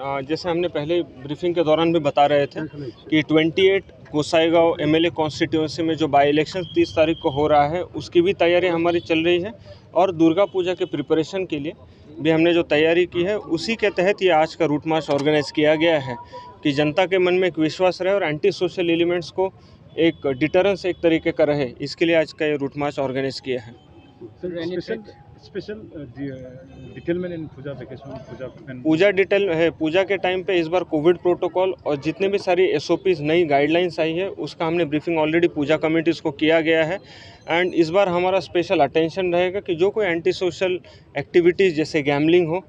जैसे हमने पहले ब्रीफिंग के दौरान भी बता रहे थे कि 28 गोसाईगांव एमएलए कॉन्स्टिट्यूंसी में जो बाई इलेक्शन 30 तारीख को हो रहा है उसकी भी तैयारी हमारी चल रही है और दुर्गा पूजा के प्रिपरेशन के लिए भी हमने जो तैयारी की है उसी के तहत ये आज का रूट मार्च ऑर्गेनाइज किया गया है कि जनता के मन में एक विश्वास रहे और एंटी सोशल एलिमेंट्स को एक डिटरेंस एक तरीके का रहे, इसके लिए आज का ये रूट मार्च ऑर्गेनाइज किया है। स्पेशल डिटेल में इन पूजा डिटेल है। पूजा के टाइम पे इस बार कोविड प्रोटोकॉल और जितने भी सारी एसओपीज नई गाइडलाइंस आई है उसका हमने ब्रीफिंग ऑलरेडी पूजा कमेटीज़ को किया गया है। एंड इस बार हमारा स्पेशल अटेंशन रहेगा कि जो कोई एंटी सोशल एक्टिविटीज़ जैसे गैमलिंग हो,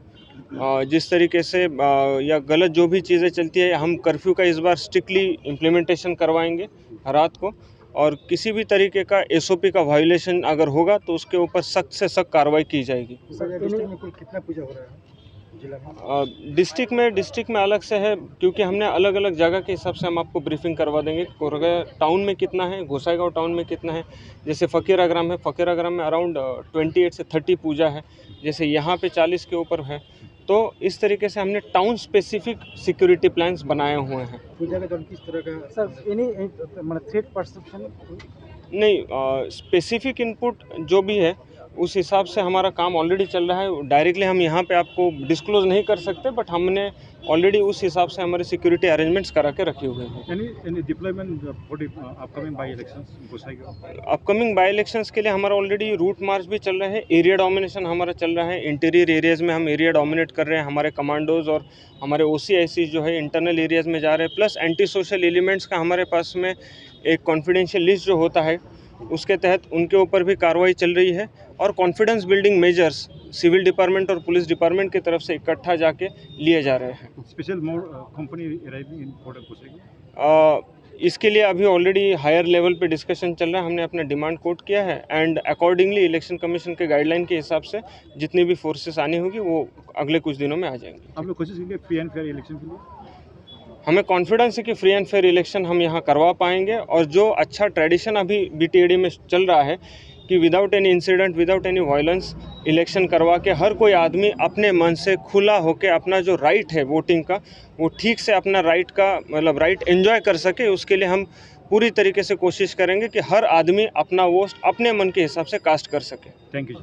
जिस तरीके से या गलत जो भी चीज़ें चलती है, हम कर्फ्यू का इस बार स्ट्रिक्टली इम्प्लीमेंटेशन करवाएंगे रात को, और किसी भी तरीके का एसओपी का वायोलेशन अगर होगा तो उसके ऊपर सख्त से सख्त कार्रवाई की जाएगी। डिस्ट्रिक्ट में कुल कितना पूजा हो रहा है जिला में? डिस्ट्रिक्ट में अलग से है क्योंकि हमने अलग अलग जगह के हिसाब से हम आपको ब्रीफिंग करवा देंगे। कोरगा टाउन में कितना है, गोसाईगांव टाउन में कितना है, जैसे फ़कीराग्राम है, फ़कीराग्राम में अराउंड 28 से 30 पूजा है, जैसे यहाँ पे 40 के ऊपर है। तो इस तरीके से हमने टाउन स्पेसिफिक सिक्योरिटी प्लान्स बनाए हुए हैं। पूजा के दौरान किस तरह का सर एनी मतलब थ्रेट परसेप्शन नहीं, स्पेसिफिक इनपुट जो भी है उस हिसाब से हमारा काम ऑलरेडी चल रहा है। डायरेक्टली हम यहाँ पे आपको डिस्क्लोज नहीं कर सकते, बट हमने ऑलरेडी उस हिसाब से हमारे सिक्योरिटी अरेंजमेंट्स करा के रखे हुए हैं। Any deployment for upcoming by elections Gossaigaon? Upcoming by elections के लिए हमारा ऑलरेडी रूट मार्च भी चल रहा है, एरिया डोमिनेशन हमारा चल रहा है। इंटीरियर एरियाज़ में हम एरिया डोमिनेट कर रहे हैं, हमारे कमांडोज और हमारे OCIC जो है इंटरनल एरियाज़ में जा रहे हैं। प्लस एंटी सोशल एलिमेंट्स का हमारे पास में एक कॉन्फिडेंशियल लिस्ट जो होता है उसके तहत उनके ऊपर भी कार्रवाई चल रही है, और confidence building measures civil department और पुलिस डिपार्टमेंट की तरफ से इकट्ठा जाके लिए जा रहे हैं। Special mode company arriving in port Gossaigaon? इसके लिए अभी ऑलरेडी हायर लेवल पे डिस्कशन चल रहा है, हमने अपना डिमांड कोट किया है एंड अकॉर्डिंगली इलेक्शन कमीशन के गाइडलाइन के हिसाब से जितनी भी फोर्सेस आनी होगी वो अगले कुछ दिनों में आ जाएंगे। आप लोग कोशिश करेंगे फ्री एंड फेयर इलेक्शन के लिए? हमें कॉन्फिडेंस है कि फ्री एंड फेयर इलेक्शन हम यहाँ करवा पाएंगे, और जो अच्छा ट्रेडिशन अभी BTAD में चल रहा है कि without any incident, without any violence election करवा के हर कोई आदमी अपने मन से खुला होकर अपना जो राइट है वोटिंग का, वो ठीक से अपना राइट का मतलब राइट एंजॉय कर सके, उसके लिए हम पूरी तरीके से कोशिश करेंगे कि हर आदमी अपना वोट अपने मन के हिसाब से कास्ट कर सके। Thank you.